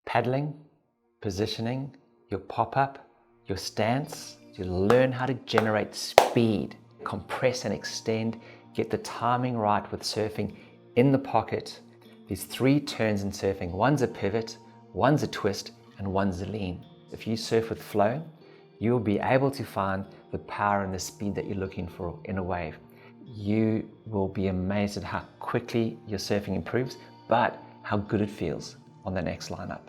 paddling, positioning, your pop-up, your stance. You learn how to generate speed, compress and extend, get the timing right with surfing in the pocket. There's 3 turns in surfing. One's a pivot, one's a twist, and one's a lean. If you surf with flow, you'll be able to find the power and the speed that you're looking for in a wave. You will be amazed at how quickly your surfing improves, but how good it feels on the next lineup.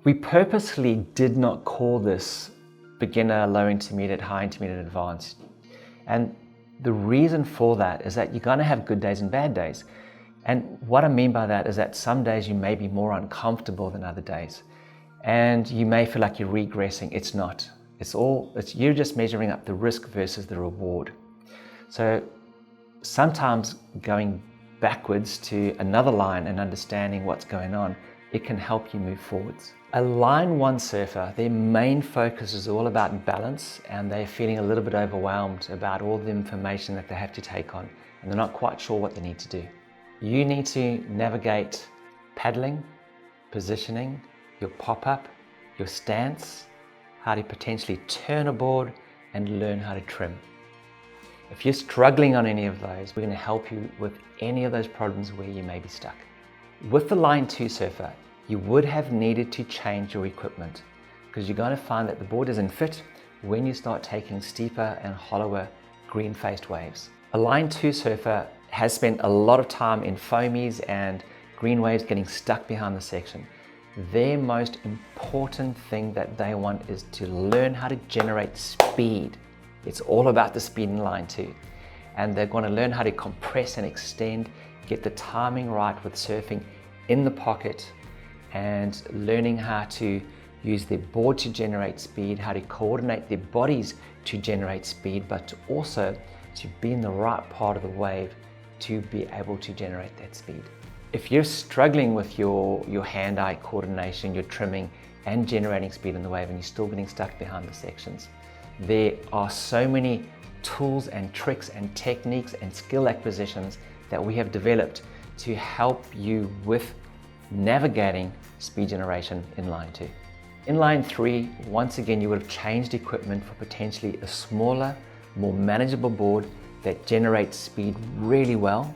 We purposely did not call this beginner, low intermediate, high intermediate, advanced. And the reason for that is that you're going to have good days and bad days. And what I mean by that is that some days you may be more uncomfortable than other days. And you may feel like you're regressing. It's not. You're just measuring up the risk versus the reward. So sometimes going backwards to another line and understanding what's going on, it can help you move forwards. A line 1 surfer, their main focus is all about balance, and they're feeling a little bit overwhelmed about all the information that they have to take on, and they're not quite sure what they need to do. You need to navigate paddling, positioning, your pop-up, your stance, how to potentially turn a board, and learn how to trim. If you're struggling on any of those, we're going to help you with any of those problems where you may be stuck. With the line 2 surfer, you would have needed to change your equipment because you're going to find that the board isn't fit when you start taking steeper and hollower green-faced waves. A line 2 surfer has spent a lot of time in foamies and green waves getting stuck behind the section. Their most important thing that they want is to learn how to generate speed. It's all about the speed in line 2. And they're going to learn how to compress and extend, get the timing right with surfing in the pocket, and learning how to use their board to generate speed, how to coordinate their bodies to generate speed, but also to be in the right part of the wave to be able to generate that speed. If you're struggling with your hand-eye coordination, your trimming and generating speed in the wave, and you're still getting stuck behind the sections, there are so many tools and tricks and techniques and skill acquisitions that we have developed to help you with navigating speed generation in line 2. In line 3, once again, you would have changed equipment for potentially a smaller, more manageable board that generates speed really well.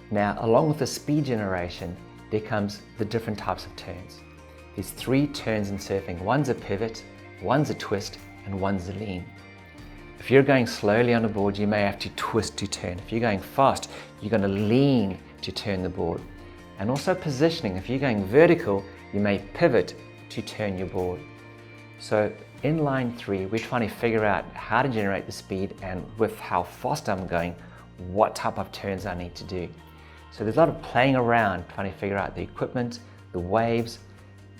Now, along with the speed generation, there comes the different types of turns. There's 3 turns in surfing. One's a pivot, one's a twist, and one's a lean. If you're going slowly on a board, you may have to twist to turn. If you're going fast, you're going to lean to turn the board. And also positioning. If you're going vertical, you may pivot to turn your board. So in line 3, we're trying to figure out how to generate the speed, and with how fast I'm going, what type of turns I need to do. So there's a lot of playing around, trying to figure out the equipment, the waves,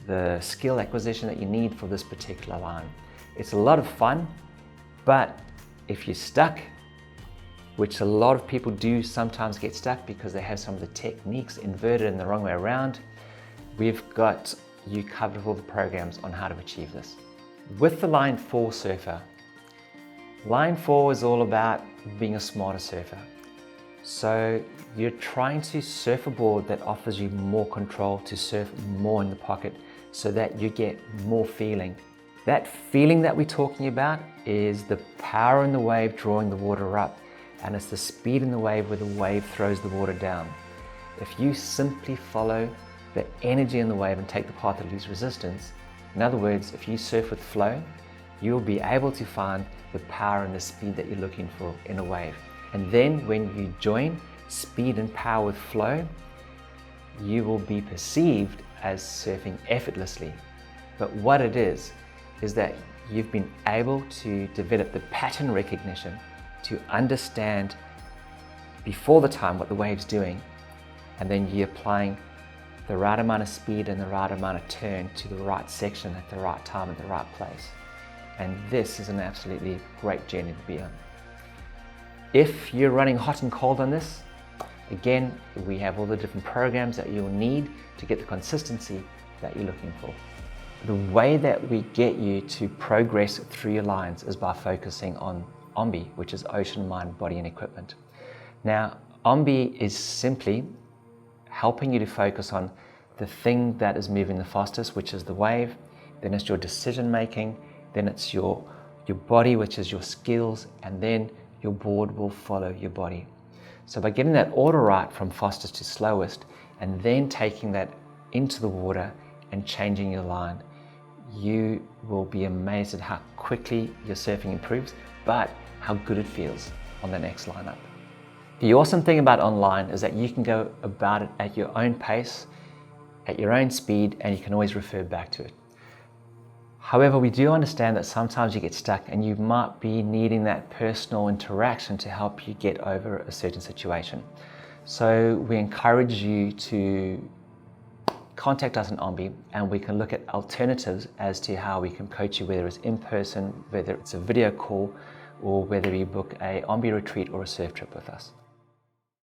the skill acquisition that you need for this particular line. It's a lot of fun, but if you're stuck, which a lot of people do sometimes get stuck because they have some of the techniques inverted in the wrong way around, we've got you covered with all the programs on how to achieve this. With the line 4 surfer, line 4 is all about being a smarter surfer. So you're trying to surf a board that offers you more control, to surf more in the pocket so that you get more feeling. That feeling that we're talking about is the power in the wave drawing the water up, and it's the speed in the wave where the wave throws the water down. If you simply follow the energy in the wave and take the path of least resistance, in other words, if you surf with flow, you'll be able to find the power and the speed that you're looking for in a wave. And then when you join speed and power with flow, you will be perceived as surfing effortlessly. But what it is that you've been able to develop the pattern recognition to understand before the time what the wave's doing, and then you're applying the right amount of speed and the right amount of turn to the right section at the right time at the right place. And this is an absolutely great journey to be on. If you're running hot and cold on this, again, we have all the different programs that you'll need to get the consistency that you're looking for. The way that we get you to progress through your lines is by focusing on OMBE, which is Ocean, Mind, Body and Equipment. Now, OMBE is simply helping you to focus on the thing that is moving the fastest, which is the wave, then it's your decision making, then it's your body, which is your skills, and then your board will follow your body. So by getting that order right from fastest to slowest, and then taking that into the water and changing your line, you will be amazed at how quickly your surfing improves, but how good it feels on the next lineup. The awesome thing about online is that you can go about it at your own pace, at your own speed, and you can always refer back to it. However, we do understand that sometimes you get stuck and you might be needing that personal interaction to help you get over a certain situation. So we encourage you to contact us in OMBE, and we can look at alternatives as to how we can coach you, whether it's in person, whether it's a video call, or whether you book a OMBE retreat or a surf trip with us.